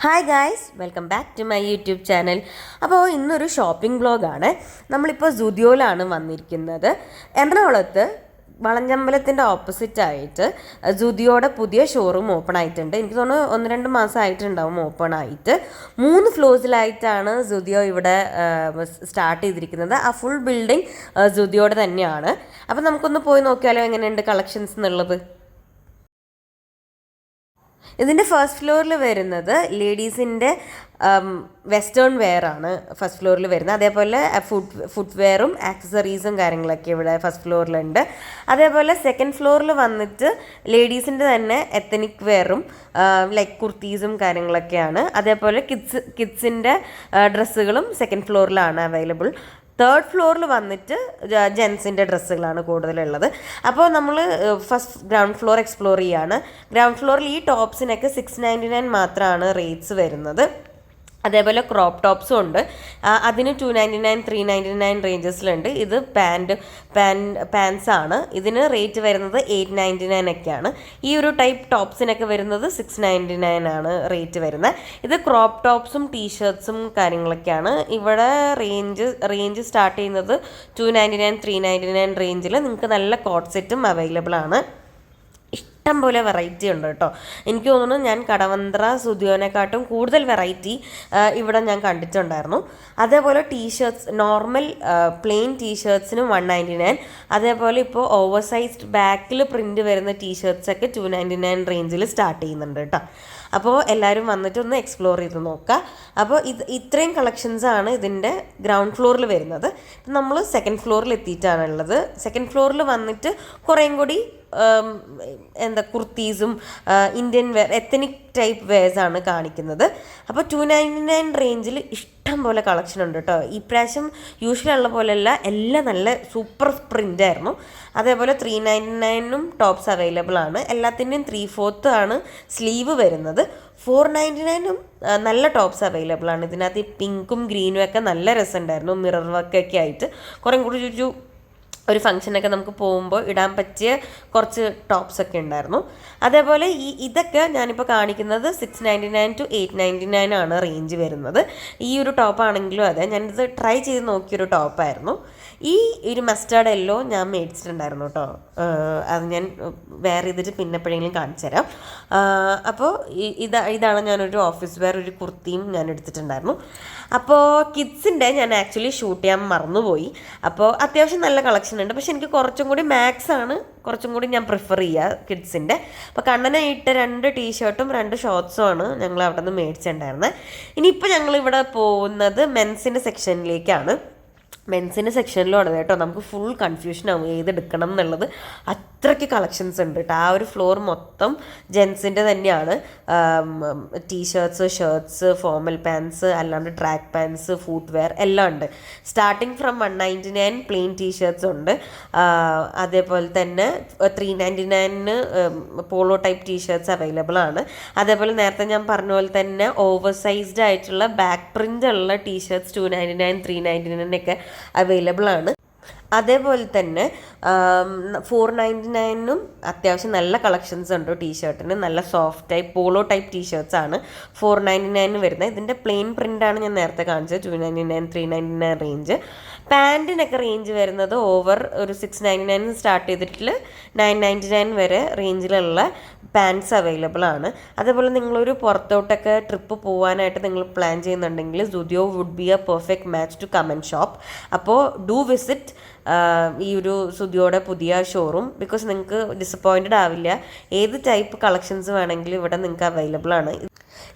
Hi guys, welcome back to my YouTube channel. അപ്പോൾ ഇന്നൊരു shopping വ്ളോഗാണ്. നമ്മളിപ്പോൾ സുദിയോയിലാണ് വന്നിരിക്കുന്നത്. എറണാകുളത്ത് വളഞ്ഞമ്പലത്തിൻ്റെ ഓപ്പോസിറ്റായിട്ട് സുദിയോയുടെ പുതിയ ഷോറൂം ഓപ്പൺ ആയിട്ടുണ്ട്. എനിക്ക് തോന്നുന്നു 1-2 മാസം ആയിട്ടുണ്ടാവും ഓപ്പൺ ആയിട്ട്. 3 ഫ്ലോർസിലായിട്ടാണ് സുദിയോ ഇവിടെ സ്റ്റാർട്ട് ചെയ്തിരിക്കുന്നത്. ആ ഫുൾ ബിൽഡിംഗ് സുദിയോയുടെ തന്നെയാണ്. അപ്പോൾ നമുക്കൊന്ന് പോയി നോക്കിയാലോ എങ്ങനെയുണ്ട് കളക്ഷൻസ് എന്നുള്ളത്. ഇതിൻ്റെ ഫസ്റ്റ് ഫ്ലോറിൽ വരുന്നത് ലേഡീസിൻ്റെ വെസ്റ്റേൺ വെയർ ആണ് ഫസ്റ്റ് ഫ്ലോറിൽ വരുന്നത്. അതേപോലെ ഫുഡ് വെയറും ആക്സസറീസും കാര്യങ്ങളൊക്കെ ഇവിടെ ഫസ്റ്റ് ഫ്ലോറിലുണ്ട്. അതേപോലെ സെക്കൻഡ് ഫ്ലോറിൽ വന്നിട്ട് ലേഡീസിൻ്റെ തന്നെ എത്തനിക് വെയറും ലൈക്ക് കുർത്തീസും കാര്യങ്ങളൊക്കെയാണ്. അതേപോലെ കിഡ്സിൻ്റെ ഡ്രസ്സുകളും സെക്കൻഡ് ഫ്ലോറിലാണ് അവൈലബിൾ. തേർഡ് ഫ്ലോറിൽ വന്നിട്ട് ജെൻസിൻ്റെ ഡ്രസ്സുകളാണ് കൂടുതലുള്ളത്. അപ്പോൾ നമ്മൾ ഫസ്റ്റ് ഗ്രൗണ്ട് ഫ്ലോർ എക്സ്പ്ലോർ ചെയ്യാണ്. ഗ്രൗണ്ട് ഫ്ലോറിൽ ഈ ടോപ്സിനൊക്കെ 699 മാത്രമാണ് റേറ്റ്സ് വരുന്നത്. അതേപോലെ ക്രോപ്പ് ടോപ്സും ഉണ്ട്. അതിന് 299, 399 റേഞ്ചസിലുണ്ട്. ഇത് പാൻസ് ആണ്. ഇതിന് റേറ്റ് വരുന്നത് 899 ഒക്കെയാണ്. ഈ ഒരു ടൈപ്പ് ടോപ്സിനൊക്കെ വരുന്നത് 699 ആണ് റേറ്റ് വരുന്നത്. ഇത് ക്രോപ്പ് ടോപ്സും ടീഷർട്ട്സും കാര്യങ്ങളൊക്കെയാണ്. ഇവിടെ റേഞ്ച് സ്റ്റാർട്ട് ചെയ്യുന്നത് 299, 399 റേഞ്ചിൽ. നിങ്ങൾക്ക് നല്ല കോട്ട് സെറ്റും അവൈലബിൾ ആണ്. ഇഷ്ടം പോലെ വെറൈറ്റി ഉണ്ട് കേട്ടോ. എനിക്ക് തോന്നുന്നു ഞാൻ കടവന്ത്ര സുദിയോനെക്കാട്ടും കൂടുതൽ വെറൈറ്റി ഇവിടെ ഞാൻ കണ്ടിട്ടുണ്ടായിരുന്നു. അതേപോലെ ടീഷർട്ട്സ് നോർമൽ പ്ലെയിൻ ടീഷർട്ട്സിന് 199. അതേപോലെ ഇപ്പോൾ ഓവർ സൈസ്ഡ് ബാക്കിൽ പ്രിൻറ്റ് വരുന്ന ടീഷർട്ട്സൊക്കെ 299 റേഞ്ചിൽ സ്റ്റാർട്ട് ചെയ്യുന്നുണ്ട് കേട്ടോ. അപ്പോൾ എല്ലാവരും വന്നിട്ട് ഒന്ന് എക്സ്പ്ലോർ ചെയ്ത് നോക്കുക. അപ്പോൾ ഇത്രയും കളക്ഷൻസാണ് ഇതിൻ്റെ ഗ്രൗണ്ട് ഫ്ലോറിൽ വരുന്നത്. നമ്മൾ സെക്കൻഡ് ഫ്ലോറിൽ എത്തിയിട്ടാണുള്ളത്. സെക്കൻഡ് ഫ്ലോറിൽ വന്നിട്ട് കുറേയും കൂടി കുർത്തീസും ഇന്ത്യൻ വെയർ എത്തനിക് ടൈപ്പ് വെയർസാണ് കാണിക്കുന്നത്. അപ്പോൾ 299 റേഞ്ചിൽ ഇഷ്ടം പോലെ കളക്ഷൻ ഉണ്ട് കേട്ടോ. ഈ പ്രാവശ്യം യൂഷ്വലി ഉള്ള പോലെയല്ല, എല്ലാം നല്ല സൂപ്പർ പ്രിൻ്റ് ആയിരുന്നു. അതേപോലെ 399 ടോപ്സ് അവൈലബിൾ ആണ്. എല്ലാത്തിൻ്റെയും 3/4 ആണ് സ്ലീവ് വരുന്നത്. 499 നല്ല ടോപ്സ് അവൈലബിൾ ആണ്. ഇതിനകത്ത് ഈ പിങ്കും ഗ്രീനും ഒക്കെ നല്ല രസമുണ്ടായിരുന്നു. മിറർ വർക്കൊക്കെ ആയിട്ട് കുറേ കൂടി ഒരു ഫംഗ്ഷനൊക്കെ നമുക്ക് പോകുമ്പോൾ ഇടാൻ പറ്റിയ കുറച്ച് ടോപ്സൊക്കെ ഉണ്ടായിരുന്നു. അതേപോലെ ഇതൊക്കെ ഞാനിപ്പോൾ കാണിക്കുന്നത് 699 to 899 ആണ് റേഞ്ച് വരുന്നത്. ഈ ഒരു ടോപ്പാണെങ്കിലും അതെ, ഞാനിത് ട്രൈ ചെയ്ത് നോക്കിയൊരു ടോപ്പായിരുന്നു. ഈ ഒരു മസ്റ്റാർഡ് യെല്ലോ ഞാൻ മേടിച്ചിട്ടുണ്ടായിരുന്നു കേട്ടോ. അത് ഞാൻ വെയർ ചെയ്തിട്ട് പിന്നെ എപ്പോഴെങ്കിലും കാണിച്ചു തരാം. അപ്പോൾ ഇതാണ് ഞാനൊരു ഓഫീസ് വെയർ ഒരു കുർത്തിയും ഞാൻ എടുത്തിട്ടുണ്ടായിരുന്നു. അപ്പോൾ കിഡ്സിൻ്റെ ഞാൻ ആക്ച്വലി ഷൂട്ട് ചെയ്യാൻ മറന്നുപോയി. അപ്പോൾ അത്യാവശ്യം നല്ല കളക്ഷൻ ഉണ്ട്. പക്ഷെ എനിക്ക് കുറച്ചും കൂടി മാക്സാണ് കുറച്ചും കൂടി ഞാൻ പ്രിഫർ ചെയ്യുക കിഡ്സിൻ്റെ. അപ്പോൾ കണ്ണനെ ഇട്ട 2 ടീഷർട്ടും 2 ഷോർട്സും ആണ് ഞങ്ങൾ അവിടെ നിന്ന് മേടിച്ചിട്ടുണ്ടായിരുന്നത്. ഇനിയിപ്പോൾ ഞങ്ങളിവിടെ പോകുന്നത് മെൻസിൻ്റെ സെക്ഷനിലേക്കാണ്. മെൻസിൻ്റെ സെക്ഷനിലാണ് കേട്ടോ. നമുക്ക് ഫുൾ കൺഫ്യൂഷനാവും ഏതെടുക്കണം എന്നുള്ളത്. അത്രയ്ക്ക് കളക്ഷൻസ് ഉണ്ട് കേട്ടോ. ആ ഒരു ഫ്ലോർ മൊത്തം ജെൻസിൻ്റെ തന്നെയാണ്. ടീഷർട്ട്സ്, ഷർട്ട്സ്, ഫോർമൽ പാൻസ്, അല്ലാണ്ട് ട്രാക്ക് പാൻസ്, ഫുട് വെയർ എല്ലാം ഉണ്ട്. സ്റ്റാർട്ടിങ് ഫ്രം 199 പ്ലെയിൻ ടീഷർട്ട്സ് ഉണ്ട്. അതേപോലെ തന്നെ 399 പോളോ ടൈപ്പ് ടീഷർട്ട്സ് അവൈലബിൾ ആണ്. അതേപോലെ നേരത്തെ ഞാൻ പറഞ്ഞ പോലെ തന്നെ ഓവർ സൈസ്ഡ് ആയിട്ടുള്ള ബാക്ക് പ്രിൻ്റ് ഉള്ള ടീഷർട്ട്സ് 299, 399 ഒക്കെ അവൈലബിൾ ആണ്. അതേപോലെ തന്നെ 499 അത്യാവശ്യം നല്ല കളക്ഷൻസ് ഉണ്ട് ടീഷർട്ടിന്. നല്ല soft type polo type t-shirts ആണ് 499 വരുന്നത്. ഇതിൻ്റെ പ്ലെയിൻ പ്രിൻ്റാണ് ഞാൻ നേരത്തെ കാണിച്ചത്. 299, 399 റേഞ്ച്. പാൻറ്റിനൊക്കെ റേഞ്ച് വരുന്നത് ഓവർ ഒരു 699 സ്റ്റാർട്ട് ചെയ്തിട്ട് 999 വരെ റേഞ്ചിലുള്ള പാൻറ്റ്സ് അവൈലബിൾ ആണ്. അതേപോലെ നിങ്ങളൊരു പുറത്തോട്ടൊക്കെ ട്രിപ്പ് പോകാനായിട്ട് നിങ്ങൾ പ്ലാൻ ചെയ്യുന്നുണ്ടെങ്കിൽ Zudio would be a perfect match to come and shop. അപ്പോൾ ഡു വിസിറ്റ് ഈ ഒരു സുദിയോയുടെ പുതിയ ഷോറൂം. ബിക്കോസ് നിങ്ങൾക്ക് ഡിസപ്പോയിൻറ്റഡ് ആവില്ല. ഏത് ടൈപ്പ് കളക്ഷൻസ് വേണമെങ്കിലും ഇവിടെ നിങ്ങൾക്ക് അവൈലബിൾ ആണ്.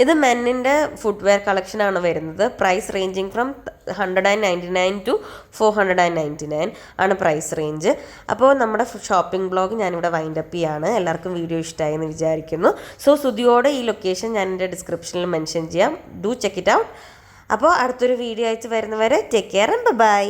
ഇത് മെന്നിൻ്റെ ഫുട്വെയർ കളക്ഷനാണ് വരുന്നത്. പ്രൈസ് റേഞ്ചിങ് ഫ്രം 199 to 499 ആണ് പ്രൈസ് റേഞ്ച്. അപ്പോൾ നമ്മുടെ ഷോപ്പിംഗ് ബ്ലോഗ് ഞാനിവിടെ വൈൻഡപ്പ് ചെയ്യാണ്. എല്ലാവർക്കും വീഡിയോ ഇഷ്ടമായി എന്ന് വിചാരിക്കുന്നു. സോ സുദിയോയുടെ ഈ ലൊക്കേഷൻ ഞാൻ എൻ്റെ ഡിസ്ക്രിപ്ഷനിൽ മെൻഷൻ ചെയ്യാം. Do check it out. അപ്പോൾ അടുത്തൊരു വീഡിയോ ആയിട്ട് വരുന്നവരെ ടേക്ക് കെയർ ആൻഡ് ബൈ.